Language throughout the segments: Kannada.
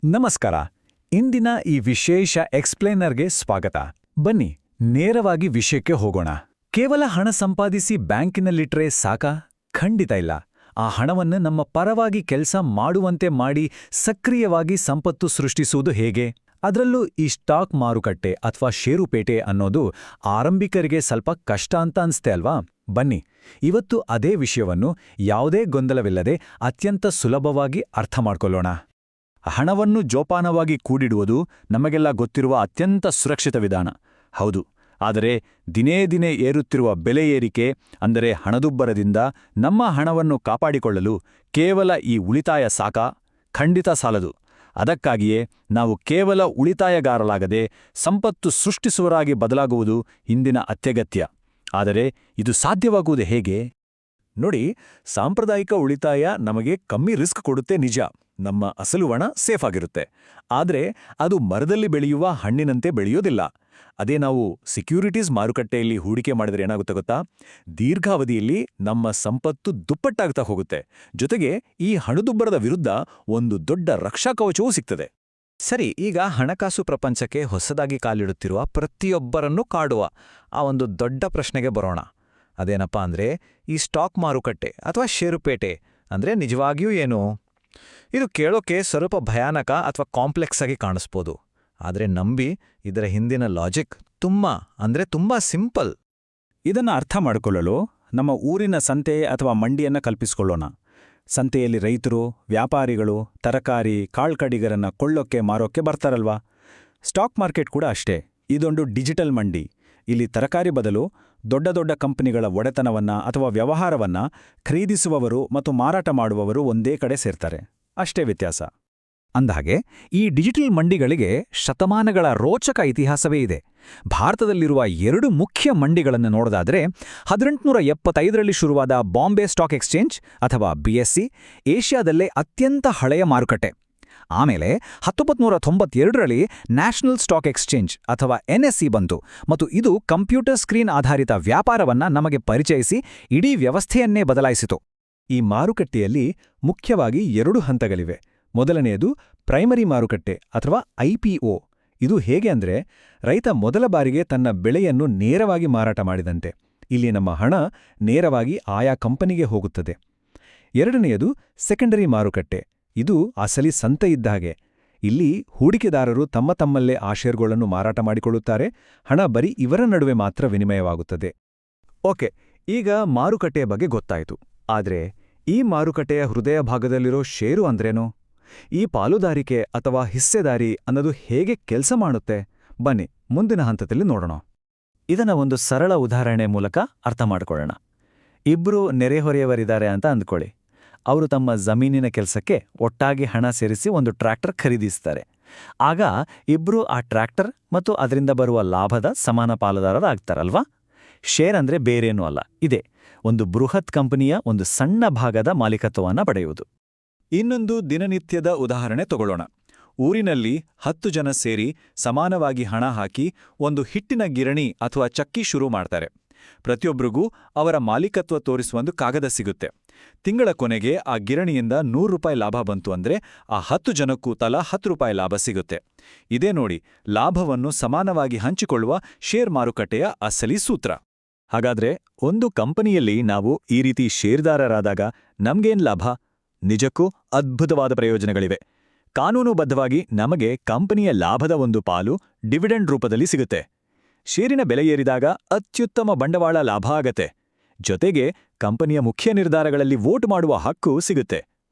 ನಮಸ್ಕಾರ. ಇಂದಿನ ಈ ವಿಶೇಷ ಎಕ್ಸ್ಪ್ಲೇನರ್ಗೆ ಸ್ವಾಗತ. ಬನ್ನಿ ನೇರವಾಗಿ ವಿಷಯಕ್ಕೆ ಹೋಗೋಣ. ಕೇವಲ ಹಣ ಸಂಪಾದಿಸಿ ಬ್ಯಾಂಕಿನಲ್ಲಿಟ್ರೆ ಸಾಕಾ? ಖಂಡಿತ ಇಲ್ಲ. ಆ ಹಣವನ್ನು ನಮ್ಮ ಪರವಾಗಿ ಕೆಲಸ ಮಾಡುವಂತೆ ಮಾಡಿ ಸಕ್ರಿಯವಾಗಿ ಸಂಪತ್ತು ಸೃಷ್ಟಿಸುವುದು ಹೇಗೆ? ಅದರಲ್ಲೂ ಈ ಸ್ಟಾಕ್ ಮಾರುಕಟ್ಟೆ ಅಥವಾ ಷೇರುಪೇಟೆ ಅನ್ನೋದು ಆರಂಭಿಕರಿಗೆ ಸ್ವಲ್ಪ ಕಷ್ಟ ಅಂತ ಅನ್ಸ್ತೆ ಅಲ್ವಾ? ಬನ್ನಿ ಇವತ್ತು ಅದೇ ವಿಷಯವನ್ನು ಯಾವುದೇ ಗೊಂದಲವಿಲ್ಲದೆ ಅತ್ಯಂತ ಸುಲಭವಾಗಿ ಅರ್ಥ ಮಾಡ್ಕೊಳ್ಳೋಣ. ಹಣವನ್ನು ಜೋಪಾನವಾಗಿ ಕೂಡಿಡುವುದು ನಮಗೆಲ್ಲ ಗೊತ್ತಿರುವ ಅತ್ಯಂತ ಸುರಕ್ಷಿತ ವಿಧಾನ. ಹೌದು, ಆದರೆ ದಿನೇ ದಿನೇ ಏರುತ್ತಿರುವ ಬೆಲೆ ಏರಿಕೆ ಅಂದರೆ ಹಣದುಬ್ಬರದಿಂದ ನಮ್ಮ ಹಣವನ್ನು ಕಾಪಾಡಿಕೊಳ್ಳಲು ಕೇವಲ ಈ ಉಳಿತಾಯ ಸಾಕಾ? ಖಂಡಿತ ಸಾಲದು. ಅದಕ್ಕಾಗಿಯೇ ನಾವು ಕೇವಲ ಉಳಿತಾಯಗಾರರಾಗದೆ ಸಂಪತ್ತು ಸೃಷ್ಟಿಸುವರಾಗಿ ಬದಲಾಗುವುದು ಇಂದಿನ ಅತ್ಯಗತ್ಯ. ಆದರೆ ಇದು ಸಾಧ್ಯವಾಗುವುದು ಹೇಗೆ? ನೋಡಿ, ಸಾಂಪ್ರದಾಯಿಕ ಉಳಿತಾಯ ನಮಗೆ ಕಮ್ಮಿ ರಿಸ್ಕ್ ಕೊಡುತ್ತೆ ನಿಜ, ನಮ್ಮ ಅಸಲು ಹಣ ಸೇಫ್ ಆಗಿರುತ್ತೆ. ಆದರೆ ಅದು ಮರದಲ್ಲಿ ಬೆಳೆಯುವ ಹಣ್ಣಿನಂತೆ ಬೆಳೆಯೋದಿಲ್ಲ. ಅದೇ ನಾವು ಸೆಕ್ಯೂರಿಟೀಸ್ ಮಾರುಕಟ್ಟೆಯಲ್ಲಿ ಹೂಡಿಕೆ ಮಾಡಿದ್ರೆ ಏನಾಗುತ್ತೆ ಗೊತ್ತಾ? ದೀರ್ಘಾವಧಿಯಲ್ಲಿ ನಮ್ಮ ಸಂಪತ್ತು ದುಪ್ಪಟ್ಟಾಗ್ತಾ ಹೋಗುತ್ತೆ. ಜೊತೆಗೆ ಈ ಹಣದುಬ್ಬರದ ವಿರುದ್ಧ ಒಂದು ದೊಡ್ಡ ರಕ್ಷಾ ಕವಚವೂ ಸಿಗ್ತದೆ. ಸರಿ, ಈಗ ಹಣಕಾಸು ಪ್ರಪಂಚಕ್ಕೆ ಹೊಸದಾಗಿ ಕಾಲಿಡುತ್ತಿರುವ ಪ್ರತಿಯೊಬ್ಬರನ್ನೂ ಕಾಡುವ ಆ ಒಂದು ದೊಡ್ಡ ಪ್ರಶ್ನೆಗೆ ಬರೋಣ. ಅದೇನಪ್ಪ ಅಂದ್ರೆ, ಈ ಸ್ಟಾಕ್ ಮಾರುಕಟ್ಟೆ ಅಥವಾ ಷೇರುಪೇಟೆ ಅಂದ್ರೆ ನಿಜವಾಗಿಯೂ ಏನು? ಇದು ಕೇಳೋಕೆ ಸ್ವಲ್ಪ ಭಯಾನಕ ಅಥವಾ ಕಾಂಪ್ಲೆಕ್ಸ್ ಆಗಿ ಕಾಣಿಸ್ಬೋದು. ಆದರೆ ನಂಬಿ, ಇದರ ಹಿಂದಿನ ಲಾಜಿಕ್ ತುಂಬಾ ಸಿಂಪಲ್. ಇದನ್ನು ಅರ್ಥ ಮಾಡಿಕೊಳ್ಳಲು ನಮ್ಮ ಊರಿನ ಸಂತೆ ಅಥವಾ ಮಂಡಿಯನ್ನು ಕಲ್ಪಿಸಿಕೊಳ್ಳೋಣ. ಸಂತೆಯಲ್ಲಿ ರೈತರು, ವ್ಯಾಪಾರಿಗಳು ತರಕಾರಿ, ಕಾಳ್ಕಡಿಗರನ್ನ ಕೊಳ್ಳೋಕ್ಕೆ ಮಾರೋಕ್ಕೆ ಬರ್ತಾರಲ್ವಾ? ಸ್ಟಾಕ್ ಮಾರ್ಕೆಟ್ ಕೂಡ ಅಷ್ಟೇ. ಇದೊಂದು ಡಿಜಿಟಲ್ ಮಂಡಿ. ಇಲ್ಲಿ ತರಕಾರಿ ಬದಲು ದೊಡ್ಡ ದೊಡ್ಡ ಕಂಪನಿಗಳ ಒಡೆತನವನ್ನ ಅಥವಾ ವ್ಯವಹಾರವನ್ನ ಖರೀದಿಸುವವರು ಮತ್ತು ಮಾರಾಟ ಮಾಡುವವರು ಒಂದೇ ಕಡೆ ಸೇರ್ತಾರೆ. ಅಷ್ಟೇ ವ್ಯತ್ಯಾಸ. ಅಂದಹಾಗೆ ಈ ಡಿಜಿಟಲ್ ಮಂಡಿಗಳಿಗೆ ಶತಮಾನಗಳ ರೋಚಕ ಇತಿಹಾಸವೇ ಇದೆ. ಭಾರತದಲ್ಲಿರುವ 2 ಮುಖ್ಯ ಮಂಡಿಗಳನ್ನು ನೋಡೋದಾದರೆ 1875ರಲ್ಲಿ ಶುರುವಾದ ಬಾಂಬೆ ಸ್ಟಾಕ್ ಎಕ್ಸ್ಚೇಂಜ್ ಅಥವಾ BSE ಏಷ್ಯಾದಲ್ಲೇ ಅತ್ಯಂತ ಹಳೆಯ ಮಾರುಕಟ್ಟೆ. ಆಮೇಲೆ 1992ರಲ್ಲಿ ನ್ಯಾಷನಲ್ ಸ್ಟಾಕ್ ಎಕ್ಸ್ಚೇಂಜ್ ಅಥವಾ NSE ಬಂತು ಮತ್ತು ಇದು ಕಂಪ್ಯೂಟರ್ ಸ್ಕ್ರೀನ್ ಆಧಾರಿತ ವ್ಯಾಪಾರವನ್ನ ನಮಗೆ ಪರಿಚಯಿಸಿ ಇಡೀ ವ್ಯವಸ್ಥೆಯನ್ನೇ ಬದಲಾಯಿಸಿತು. ಈ ಮಾರುಕಟ್ಟೆಯಲ್ಲಿ ಮುಖ್ಯವಾಗಿ 2 ಹಂತಗಳಿವೆ. ಮೊದಲನೆಯದು ಪ್ರೈಮರಿ ಮಾರುಕಟ್ಟೆ ಅಥವಾ IPO. ಇದು ಹೇಗೆ ಅಂದ್ರೆ, ರೈತ ಮೊದಲ ಬಾರಿಗೆ ತನ್ನ ಬೆಳೆಯನ್ನು ನೇರವಾಗಿ ಮಾರಾಟ ಮಾಡಿದಂತೆ. ಇಲ್ಲಿ ನಮ್ಮ ಹಣ ನೇರವಾಗಿ ಆಯಾ ಕಂಪನಿಗೆ ಹೋಗುತ್ತದೆ. ಎರಡನೆಯದು ಸೆಕೆಂಡರಿ ಮಾರುಕಟ್ಟೆ. ಇದು ಅಸಲಿ ಸಂತೆ ಇದ್ದ ಹಾಗೆ. ಇಲ್ಲಿ ಹೂಡಿಕೆದಾರರು ತಮ್ಮಲ್ಲೇ ಆ ಷೇರುಗಳನ್ನು ಮಾರಾಟ ಮಾಡಿಕೊಳ್ಳುತ್ತಾರೆ. ಹಣ ಬರೀ ಇವರ ನಡುವೆ ಮಾತ್ರ ವಿನಿಮಯವಾಗುತ್ತದೆ. ಓಕೆ, ಈಗ ಮಾರುಕಟ್ಟೆಯ ಬಗ್ಗೆ ಗೊತ್ತಾಯಿತು. ಆದ್ರೆ ಈ ಮಾರುಕಟ್ಟೆಯ ಹೃದಯ ಭಾಗದಲ್ಲಿರೋ ಷೇರು ಅಂದ್ರೇನು? ಈ ಪಾಲುದಾರಿಕೆ ಅಥವಾ ಹಿಸ್ಸೆದಾರಿ ಅನ್ನೋದು ಹೇಗೆ ಕೆಲಸ ಮಾಡುತ್ತೆ? ಬನ್ನಿ ಮುಂದಿನ ಹಂತದಲ್ಲಿ ನೋಡೋಣ. ಇದನ್ನ ಒಂದು ಸರಳ ಉದಾಹರಣೆ ಮೂಲಕ ಅರ್ಥ ಮಾಡಿಕೊಳ್ಳೋಣ. ಇಬ್ರು ನೆರೆಹೊರೆಯವರಿದ್ದಾರೆ ಅಂತ ಅಂದ್ಕೊಳ್ಳಿ. ಅವರು ತಮ್ಮ ಜಮೀನಿನ ಕೆಲಸಕ್ಕೆ ಒಟ್ಟಾಗಿ ಹಣ ಸೇರಿಸಿ ಒಂದು ಟ್ರ್ಯಾಕ್ಟರ್ ಖರೀದಿಸ್ತಾರೆ. ಆಗ ಇಬ್ರು ಆ ಟ್ರ್ಯಾಕ್ಟರ್ ಮತ್ತು ಅದರಿಂದ ಬರುವ ಲಾಭದ ಸಮಾನ ಪಾಲುದಾರರಾಗ್ತಾರಲ್ವಾ? ಶೇರ್ ಅಂದ್ರೆ ಬೇರೇನೂ ಅಲ್ಲ, ಇದೆ ಒಂದು ಬೃಹತ್ ಕಂಪನಿಯ ಒಂದು ಸಣ್ಣ ಭಾಗದ ಮಾಲೀಕತ್ವವನ್ನು ಪಡೆಯುವುದು. ಇನ್ನೊಂದು ದಿನನಿತ್ಯದ ಉದಾಹರಣೆ ತಗೊಳ್ಳೋಣ. ಊರಿನಲ್ಲಿ 10 ಜನ ಸೇರಿ ಸಮಾನವಾಗಿ ಹಣ ಹಾಕಿ ಒಂದು ಹಿಟ್ಟಿನ ಗಿರಣಿ ಅಥವಾ ಚಕ್ಕಿ ಶುರು ಮಾಡ್ತಾರೆ. ಪ್ರತಿಯೊಬ್ಬರಿಗೂ ಅವರ ಮಾಲೀಕತ್ವ ತೋರಿಸುವ ಒಂದು ಕಾಗದ ಸಿಗುತ್ತೆ. ತಿಂಗಳ ಕೊನೆಗೆ ಆ ಗಿರಣಿಯಿಂದ ₹100 ಲಾಭ ಬಂತು ಅಂದ್ರೆ ಆ 10 ಜನಕ್ಕೂ ತಲಾ ₹10 ಲಾಭ ಸಿಗುತ್ತೆ. ಇದೇ ನೋಡಿ ಲಾಭವನ್ನು ಸಮಾನವಾಗಿ ಹಂಚಿಕೊಳ್ಳುವ ಷೇರ್ ಮಾರುಕಟ್ಟೆಯ ಅಸಲಿ ಸೂತ್ರ. ಹಾಗಾದ್ರೆ ಒಂದು ಕಂಪನಿಯಲ್ಲಿ ನಾವು ಈ ರೀತಿ ಷೇರುದಾರರಾದಾಗ ನಮ್ಗೇನ್ ಲಾಭ? ನಿಜಕ್ಕೂ ಅದ್ಭುತವಾದ ಪ್ರಯೋಜನಗಳಿವೆ. ಕಾನೂನುಬದ್ಧವಾಗಿ ನಮಗೆ ಕಂಪನಿಯ ಲಾಭದ ಒಂದು ಪಾಲು ಡಿವಿಡೆಂಡ್ ರೂಪದಲ್ಲಿ ಸಿಗುತ್ತೆ. ಷೇರಿನ ಬೆಲೆ ಏರಿದಾಗ ಅತ್ಯುತ್ತಮ ಬಂಡವಾಳ ಲಾಭ ಆಗತ್ತೆ. ಜೊತೆಗೆ ಕಂಪನಿಯ ಮುಖ್ಯ ನಿರ್ಧಾರಗಳಲ್ಲಿ ವೋಟ್ ಮಾಡುವ ಹಕ್ಕು ಸಿಗುತ್ತೆ.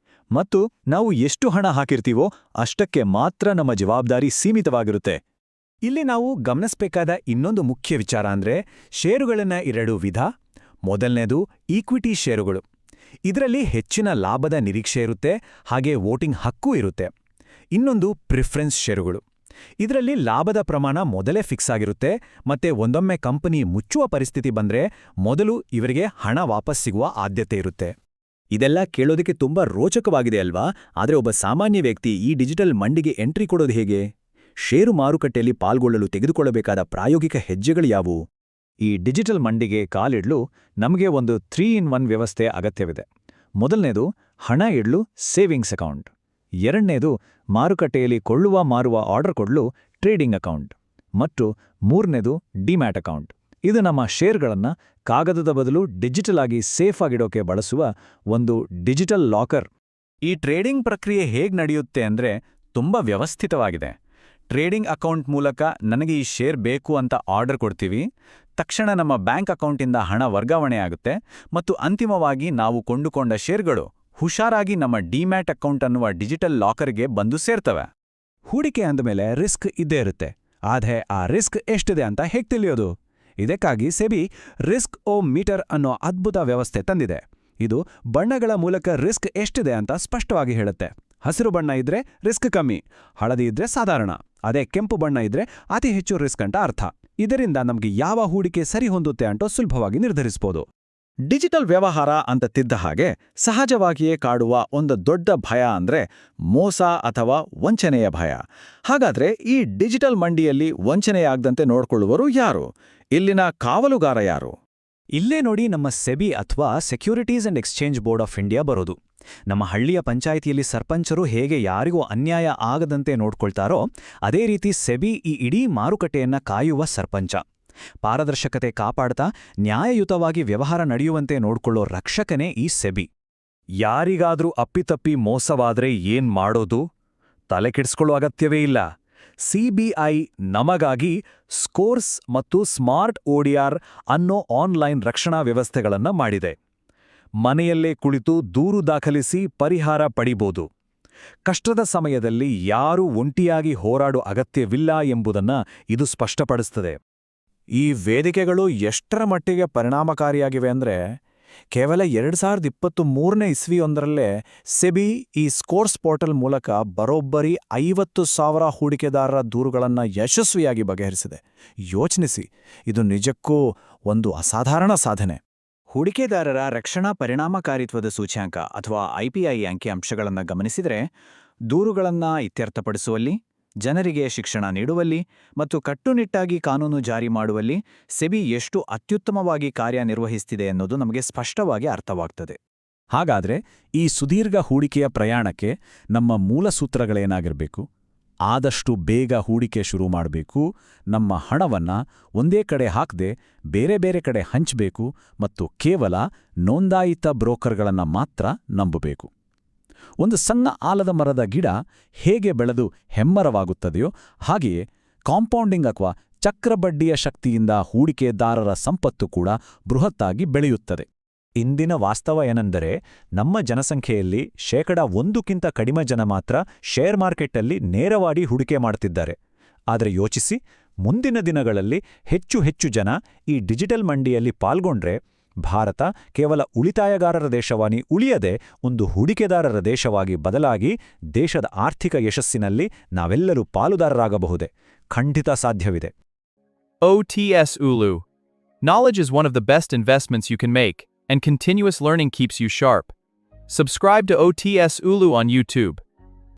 ಮತ್ತು ನಾವು ಎಷ್ಟು ಹಣ ಹಾಕಿರ್ತೀವೋ ಅಷ್ಟಕ್ಕೆ ಮಾತ್ರ ನಮ್ಮ ಜವಾಬ್ದಾರಿ ಸೀಮಿತವಾಗಿರುತ್ತೆ. ಇಲ್ಲಿ ನಾವು ಗಮನಿಸಬೇಕಾದ ಇನ್ನೊಂದು ಮುಖ್ಯ ವಿಚಾರ ಅಂದ್ರೆ, ಷೇರುಗಳನ್ನ 2 ವಿಧ. ಮೊದಲನೇದು ಈಕ್ವಿಟಿ ಷೇರುಗಳು. ಇದರಲ್ಲಿ ಹೆಚ್ಚಿನ ಲಾಭದ ನಿರೀಕ್ಷೆ ಇರುತ್ತೆ, ಹಾಗೆ ವೋಟಿಂಗ್ ಹಕ್ಕೂ ಇರುತ್ತೆ. ಇನ್ನೊಂದು ಪ್ರಿಫರೆನ್ಸ್ ಷೇರುಗಳು. ಇದರಲ್ಲಿ ಲಾಭದ ಪ್ರಮಾಣ ಮೊದಲೇ ಫಿಕ್ಸ್ ಆಗಿರುತ್ತೆ, ಮತ್ತೆ ಒಂದೊಮ್ಮೆ ಕಂಪನಿ ಮುಚ್ಚುವ ಪರಿಸ್ಥಿತಿ ಬಂದ್ರೆ ಮೊದಲು ಇವರಿಗೆ ಹಣ ವಾಪಸ್ ಸಿಗುವ ಆದ್ಯತೆ ಇರುತ್ತೆ. ಇದೆಲ್ಲ ಕೇಳೋದಕ್ಕೆ ತುಂಬಾ ರೋಚಕವಾಗಿದೆ ಅಲ್ವಾ? ಆದರೆ ಒಬ್ಬ ಸಾಮಾನ್ಯ ವ್ಯಕ್ತಿ ಈ ಡಿಜಿಟಲ್ ಮಂಡಿಗೆ ಎಂಟ್ರಿ ಕೊಡೋದು ಹೇಗೆ? ಷೇರು ಮಾರುಕಟ್ಟೆಯಲ್ಲಿ ಪಾಲ್ಗೊಳ್ಳಲು ತೆಗೆದುಕೊಳ್ಳಬೇಕಾದ ಪ್ರಾಯೋಗಿಕ ಹೆಜ್ಜೆಗಳು ಯಾವುವು? ಈ ಡಿಜಿಟಲ್ ಮಂಡಿಗೆ ಕಾಲಿಡಲು ನಮಗೆ ಒಂದು 3-in-1 ವ್ಯವಸ್ಥೆ ಅಗತ್ಯವಿದೆ. ಮೊದಲನೇದು ಹಣ ಇಡಲು ಸೇವಿಂಗ್ಸ್ ಅಕೌಂಟ್. ಎರಡನೇದು ಮಾರುಕಟ್ಟೆಯಲ್ಲಿ ಕೊಳ್ಳುವ ಮಾರುವ ಆರ್ಡರ್ ಕೊಡಲು ಟ್ರೇಡಿಂಗ್ ಅಕೌಂಟ್. ಮತ್ತು ಮೂರನೇದು ಡಿಮ್ಯಾಟ್ ಅಕೌಂಟ್. ಇದು ನಮ್ಮ ಷೇರ್ಗಳನ್ನು ಕಾಗದದ ಬದಲು ಡಿಜಿಟಲ್ ಆಗಿ ಸೇಫ್ ಆಗಿಡೋಕೆ ಬಳಸುವ ಒಂದು ಡಿಜಿಟಲ್ ಲಾಕರ್. ಈ ಟ್ರೇಡಿಂಗ್ ಪ್ರಕ್ರಿಯೆ ಹೇಗೆ ನಡೆಯುತ್ತೆ ಅಂದ್ರೆ ತುಂಬಾ ವ್ಯವಸ್ಥಿತವಾಗಿದೆ. ಟ್ರೇಡಿಂಗ್ ಅಕೌಂಟ್ ಮೂಲಕ ನನಗೆ ಈ ಶೇರ್ ಬೇಕು ಅಂತ ಆರ್ಡರ್ ಕೊಡ್ತೀವಿ, ತಕ್ಷಣ ನಮ್ಮ ಬ್ಯಾಂಕ್ ಅಕೌಂಟಿಂದ ಹಣ ವರ್ಗಾವಣೆ ಆಗುತ್ತೆ ಮತ್ತು ಅಂತಿಮವಾಗಿ ನಾವು ಕೊಂಡುಕೊಂಡ ಷೇರ್ಗಳು ಹುಷಾರಾಗಿ ನಮ್ಮ ಡಿಮ್ಯಾಟ್ ಅಕೌಂಟ್ ಅನ್ನುವ ಡಿಜಿಟಲ್ ಲಾಕರ್ಗೆ ಬಂದು ಸೇರ್ತವೆ. ಹೂಡಿಕೆ ಅಂದಮೇಲೆ ರಿಸ್ಕ್ ಇದ್ದೇ ಇರುತ್ತೆ. ಆದ್ರೆ ಆ ರಿಸ್ಕ್ ಎಷ್ಟಿದೆ ಅಂತ ಹೇಗೆ ತಿಳಿಯೋದು? ಇದಕ್ಕಾಗಿ ಸೆಬಿ ರಿಸ್ಕ್ ಓ ಮೀಟರ್ ಅನ್ನೋ ಅದ್ಭುತ ವ್ಯವಸ್ಥೆ ತಂದಿದೆ. ಇದು ಬಣ್ಣಗಳ ಮೂಲಕ ರಿಸ್ಕ್ ಎಷ್ಟಿದೆ ಅಂತ ಸ್ಪಷ್ಟವಾಗಿ ಹೇಳುತ್ತೆ. ಹಸಿರು ಬಣ್ಣ ಇದ್ರೆ ರಿಸ್ಕ್ ಕಮ್ಮಿ, ಹಳದಿ ಇದ್ರೆ ಸಾಧಾರಣ, ಅದೇ ಕೆಂಪು ಬಣ್ಣ ಇದ್ರೆ ಅತಿ ಹೆಚ್ಚು ರಿಸ್ಕ್ ಅಂತ ಅರ್ಥ. ಇದರಿಂದ ನಮ್ಗೆ ಯಾವ ಹೂಡಿಕೆ ಸರಿ ಹೊಂದುತ್ತೆ ಅಂತ ಸುಲಭವಾಗಿ ನಿರ್ಧರಿಸಬಹುದು. ಡಿಜಿಟಲ್ ವ್ಯವಹಾರ ಅಂತ ತಿದ್ದ ಹಾಗೆ ಸಹಜವಾಗಿಯೇ ಕಾಡುವ ಒಂದು ದೊಡ್ಡ ಭಯ ಅಂದ್ರೆ ಮೋಸ ಅಥವಾ ವಂಚನೆಯ ಭಯ. ಹಾಗಾದ್ರೆ ಈ ಡಿಜಿಟಲ್ ಮಂಡಿಯಲ್ಲಿ ವಂಚನೆಯಾಗದಂತೆ ನೋಡ್ಕೊಳ್ಳುವರು ಯಾರು? ಇಲ್ಲಿನ ಕಾವಲುಗಾರ ಯಾರು? ಇಲ್ಲೇ ನೋಡಿ ನಮ್ಮ ಸೆಬಿ ಅಥವಾ securities and exchange board of India ಬರೋದು. ನಮ್ಮ ಹಳ್ಳಿಯ ಪಂಚಾಯಿತಿಯಲ್ಲಿ ಸರ್ಪಂಚರು ಹೇಗೆ ಯಾರಿಗೂ ಅನ್ಯಾಯ ಆಗದಂತೆ ನೋಡ್ಕೊಳ್ತಾರೋ ಅದೇ ರೀತಿ ಸೆಬಿ ಈ ಇಡೀ ಮಾರುಕಟ್ಟೆಯನ್ನ ಕಾಯುವ ಸರ್ಪಂಚ. ಪಾರದರ್ಶಕತೆ ಕಾಪಾಡ್ತಾ ನ್ಯಾಯಯುತವಾಗಿ ವ್ಯವಹಾರ ನಡೆಯುವಂತೆ ನೋಡ್ಕೊಳ್ಳೋ ರಕ್ಷಕನೇ ಈ ಸೆಬಿ. ಯಾರಿಗಾದ್ರೂ ಅಪ್ಪಿತಪ್ಪಿ ಮೋಸವಾದ್ರೆ ಏನ್ ಮಾಡೋದು? ತಲೆ ಕೆಡಿಸ್ಕೊಳ್ಳೋ ಅಗತ್ಯವೇ ಇಲ್ಲ. ಸಿಬಿಐ ನಮಗಾಗಿ ಸ್ಕೋರ್ಸ್ ಮತ್ತು ಸ್ಮಾರ್ಟ್ ಓಡಿಆರ್ ಅನ್ನೋ ಆನ್ಲೈನ್ ರಕ್ಷಣಾ ವ್ಯವಸ್ಥೆಗಳನ್ನ ಮಾಡಿದೆ. ಮನೆಯಲ್ಲೇ ಕುಳಿತು ದೂರು ದಾಖಲಿಸಿ ಪರಿಹಾರ ಪಡಿಬೋದು. ಕಷ್ಟದ ಸಮಯದಲ್ಲಿ ಯಾರೂ ಒಂಟಿಯಾಗಿ ಹೋರಾಡೋ ಅಗತ್ಯವಿಲ್ಲ ಎಂಬುದನ್ನ ಇದು ಸ್ಪಷ್ಟಪಡಿಸ್ತದೆ. ಈ ವೇದಿಕೆಗಳು ಎಷ್ಟರ ಮಟ್ಟಿಗೆ ಪರಿಣಾಮಕಾರಿಯಾಗಿವೆ ಅಂದ್ರೆ ಕೇವಲ 2023ನೇ ಇಸ್ವಿಯೊಂದರಲ್ಲೇ ಸೆಬಿ ಈ ಸ್ಕೋರ್ಸ್ ಪೋರ್ಟಲ್ ಮೂಲಕ ಬರೋಬ್ಬರಿ 50,000 ಹೂಡಿಕೆದಾರರ ದೂರುಗಳನ್ನು ಯಶಸ್ವಿಯಾಗಿ ಬಗೆಹರಿಸಿದೆ. ಯೋಚಿಸಿ, ಇದು ನಿಜಕ್ಕೂ ಒಂದು ಅಸಾಧಾರಣ ಸಾಧನೆ. ಹೂಡಿಕೆದಾರರ ರಕ್ಷಣಾ ಪರಿಣಾಮಕಾರಿತ್ವದ ಸೂಚ್ಯಾಂಕ ಅಥವಾ IPI ಅಂಕಿಅಂಶಗಳನ್ನು ಗಮನಿಸಿದರೆ ದೂರುಗಳನ್ನು ಇತ್ಯರ್ಥಪಡಿಸುವಲ್ಲಿ, ಜನರಿಗೆ ಶಿಕ್ಷಣ ನೀಡುವಲ್ಲಿ ಮತ್ತು ಕಟ್ಟುನಿಟ್ಟಾಗಿ ಕಾನೂನು ಜಾರಿ ಮಾಡುವಲ್ಲಿ ಸೆಬಿ ಎಷ್ಟು ಅತ್ಯುತ್ತಮವಾಗಿ ಕಾರ್ಯನಿರ್ವಹಿಸುತ್ತಿದೆ ಎನ್ನುವುದು ನಮಗೆ ಸ್ಪಷ್ಟವಾಗಿ ಅರ್ಥವಾಗ್ತದೆ. ಹಾಗಾದ್ರೆ ಈ ಸುದೀರ್ಘ ಹೂಡಿಕೆಯ ಪ್ರಯಾಣಕ್ಕೆ ನಮ್ಮ ಮೂಲ ಸೂತ್ರಗಳೇನಾಗಿರಬೇಕು? ಆದಷ್ಟು ಬೇಗ ಹೂಡಿಕೆ ಶುರು ಮಾಡಬೇಕು, ನಮ್ಮ ಹಣವನ್ನ ಒಂದೇ ಕಡೆ ಹಾಕದೆ ಬೇರೆ ಬೇರೆ ಕಡೆ ಹಂಚಬೇಕು ಮತ್ತು ಕೇವಲ ನೋಂದಾಯಿತ ಬ್ರೋಕರ್ಗಳನ್ನು ಮಾತ್ರ ನಂಬಬೇಕು. ಒಂದು ಸಣ್ಣ ಆಲದ ಮರದ ಗಿಡ ಹೇಗೆ ಬೆಳೆದು ಹೆಮ್ಮರವಾಗುತ್ತದೆಯೋ ಹಾಗೆಯೇ ಕಾಂಪೌಂಡಿಂಗ್ ಅಥವಾ ಚಕ್ರಬಡ್ಡಿಯ ಶಕ್ತಿಯಿಂದ ಹೂಡಿಕೆದಾರರ ಸಂಪತ್ತು ಕೂಡ ಬೃಹತ್ತಾಗಿ ಬೆಳೆಯುತ್ತದೆ. ಇಂದಿನ ವಾಸ್ತವ ಏನೆಂದರೆ ನಮ್ಮ ಜನಸಂಖ್ಯೆಯಲ್ಲಿ 1% ಕಡಿಮೆ ಜನ ಮಾತ್ರ ಶೇರ್ ಮಾರ್ಕೆಟ್ಟಲ್ಲಿ ನೇರವಾಗಿ ಹೂಡಿಕೆ ಮಾಡುತ್ತಿದ್ದಾರೆ. ಆದರೆ ಯೋಚಿಸಿ, ಮುಂದಿನ ದಿನಗಳಲ್ಲಿ ಹೆಚ್ಚು ಜನ ಈ ಡಿಜಿಟಲ್ ಮಂಡಿಯಲ್ಲಿ ಪಾಲ್ಗೊಂಡ್ರೆ ಭಾರತ ಕೇವಲ ಉಳಿತಾಯಗಾರರ ದೇಶವಾಗಿ ಉಳಿಯದೆ ಒಂದು ಹೂಡಿಕೆದಾರರ ದೇಶವಾಗಿ ಬದಲಾಗಿ ದೇಶದ ಆರ್ಥಿಕ ಯಶಸ್ಸಿನಲ್ಲಿ ನಾವೆಲ್ಲರೂ ಪಾಲುದಾರರಾಗಬಹುದೇ? ಖಂಡಿತ ಸಾಧ್ಯವಿದೆ. OTS ULU. Knowledge is one of the best investments you can make, and continuous learning keeps you sharp. Subscribe to OTS ULU on YouTube.